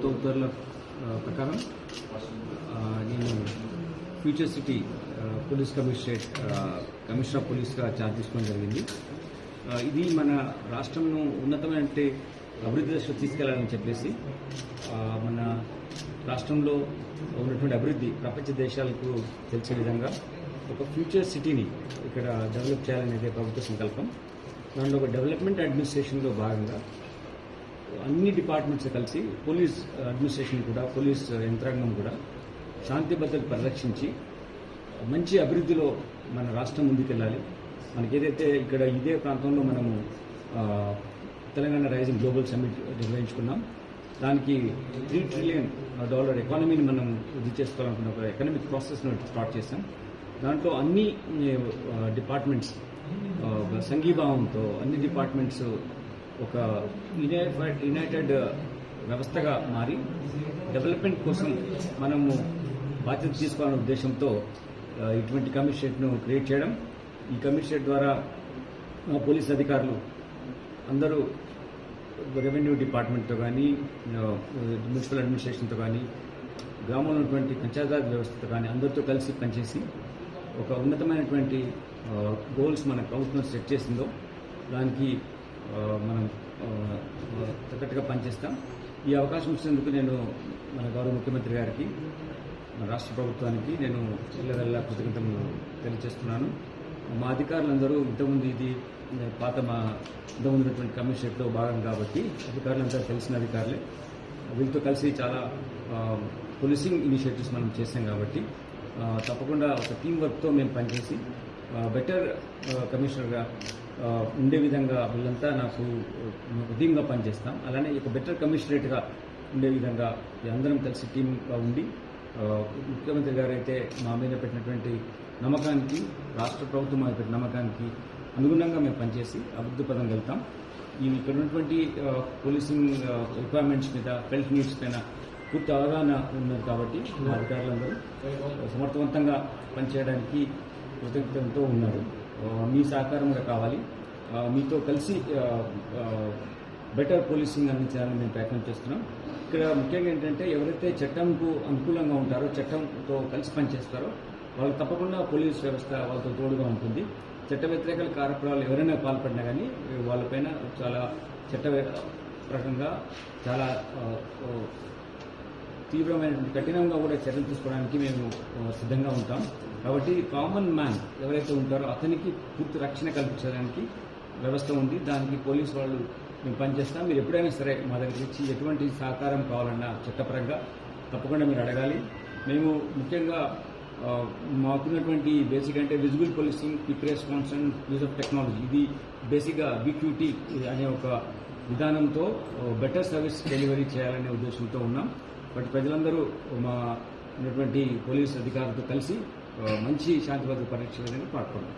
ప్రభుత్వ ఉత్తర్వుల ప్రకారం నేను future city police commissioner of పోలీస్గా ఛార్జ్ తీసుకోవడం జరిగింది. ఇది మన రాష్ట్రంను ఉన్నతమైన అభివృద్ధి దశలో తీసుకెళ్లాలని చెప్పేసి మన రాష్ట్రంలో ఉన్నటువంటి అభివృద్ధి ప్రపంచ దేశాలకు తెలిసే విధంగా ఒక ఫ్యూచర్ సిటీని ఇక్కడ డెవలప్ చేయాలనేదే ప్రభుత్వ సంకల్పం. దాంట్లో ఒక డెవలప్మెంట్ అడ్మినిస్ట్రేషన్లో భాగంగా అన్ని డిపార్ట్మెంట్స్ కలిసి పోలీస్ అడ్మినిస్ట్రేషన్ కూడా, పోలీస్ యంత్రాంగం కూడా శాంతి భద్రతలు పరిరక్షించి మంచి అభివృద్ధిలో మన రాష్ట్రం ముందుకెళ్ళాలి. మనకి ఏదైతే ఇక్కడ ఇదే ప్రాంతంలో మనము తెలంగాణ రైజింగ్ గ్లోబల్ సమ్మిట్ నిర్వహించుకున్నాం. దానికి $3 trillion ఎకానమీని మనం ఇది చేసుకోవాలనుకున్న ఒక ఎకనామిక్ ప్రాసెస్ను స్టార్ట్ చేశాం. దాంట్లో అన్ని డిపార్ట్మెంట్స్ సంఘీభావంతో అన్ని డిపార్ట్మెంట్స్ ఒక యునైటెడ్ వ్యవస్థగా మారి డెవలప్మెంట్ కోసం మనము బాధ్యత తీసుకోవాలనే ఉద్దేశంతో ఇటువంటి కమిషనరేట్ను క్రియేట్ చేయడం. ఈ కమిషనరేట్ ద్వారా పోలీస్ అధికారులు అందరూ రెవెన్యూ డిపార్ట్మెంట్తో కానీ, మున్సిపల్ అడ్మినిస్ట్రేషన్తో కానీ, గ్రామంలో ఉన్నటువంటి పంచాయతీరాజ్ వ్యవస్థతో కానీ అందరితో కలిసి పనిచేసి ఒక ఉన్నతమైనటువంటి గోల్స్ మన ప్రభుత్వం సెట్ చేసిందో దానికి మనం తగ్గట్టుగా పనిచేస్తాం. ఈ అవకాశం ఇచ్చినందుకు నేను మన గౌరవ ముఖ్యమంత్రి గారికి, మన రాష్ట్ర ప్రభుత్వానికి నేను ఇళ్ళ కృతజ్ఞతలు తెలియజేస్తున్నాను. మా అధికారులందరూ ఇంతకుముందు ఇది ఇంతకుముందు ఉన్నటువంటి కమిషనరేట్లో భాగం కాబట్టి అధికారులంతా తెలిసిన అధికారులే. వీళ్ళతో కలిసి చాలా పోలీసింగ్ ఇనిషియేటివ్స్ మనం చేశాం కాబట్టి తప్పకుండా ఒక టీం వర్క్తో మేము పనిచేసి బెటర్ కమిషనర్గా ఉండే విధంగా వీళ్ళంతా నాకు టీమ్గా పనిచేస్తాం. అలానే ఒక బెటర్ కమిషనరేట్గా ఉండే విధంగా అందరం కలిసి టీమ్గా ఉండి ముఖ్యమంత్రి గారు అయితే మా మీద పెట్టినటువంటి నమ్మకానికి, రాష్ట్ర ప్రభుత్వం మీద పెట్టిన నమ్మకానికి అనుగుణంగా మేము పనిచేసి అభివృద్ధి పదం వెళ్తాం. ఇక్కడ ఉన్నటువంటి పోలీసింగ్ రిక్వైర్మెంట్స్ మీద, హెల్త్ నీడ్స్ పైన పూర్తి అవగాహన ఉన్నారు కాబట్టి మా అధికారులందరూ సమర్థవంతంగా పనిచేయడానికి కృతజ్ఞతతో ఉన్నారు. మీ సహకారం కూడా కావాలి. మీతో కలిసి బెటర్ పోలీసింగ్ అందించాలని మేము ప్రయత్నం చేస్తున్నాం. ఇక్కడ ముఖ్యంగా ఏంటంటే ఎవరైతే చట్టంకు అనుకూలంగా ఉంటారో, చట్టంతో కలిసి పనిచేస్తారో వాళ్ళకి తప్పకుండా పోలీస్ వ్యవస్థ వాళ్ళతో తోడుగా ఉంటుంది. చట్ట వ్యతిరేక కార్యక్రమాలు ఎవరైనా పాల్పడినా కానీ వాళ్ళపైన చాలా చట్టపరంగా చాలా తీవ్రమైనటువంటి కఠినంగా కూడా చర్యలు తీసుకోవడానికి మేము సిద్ధంగా ఉంటాం. కాబట్టి కామన్ మ్యాన్ ఎవరైతే ఉంటారో అతనికి పూర్తి రక్షణ కల్పించడానికి వ్యవస్థ ఉంది. దానికి పోలీసు వాళ్ళు మేము పనిచేస్తాం. మీరు ఎప్పుడైనా సరే మా దగ్గర ఇచ్చి ఎటువంటి సహకారం కావాలన్నా చట్టపరంగా తప్పకుండా మీరు అడగాలి. మేము ముఖ్యంగా మాకున్నటువంటి బేసిక్ అంటే visible policing, quick response and use of technology, ఇది బేసిక్గా BQT అనే ఒక విధానంతో బెటర్ సర్వీస్ డెలివరీ చేయాలనే ఉద్దేశంతో ఉన్నాం. బట్ ప్రజలందరూ మా ఉన్నటువంటి పోలీస్ అధికారులతో కలిసి మంచి శాంతి భద్రత పరీక్ష పాల్గొన్నాం.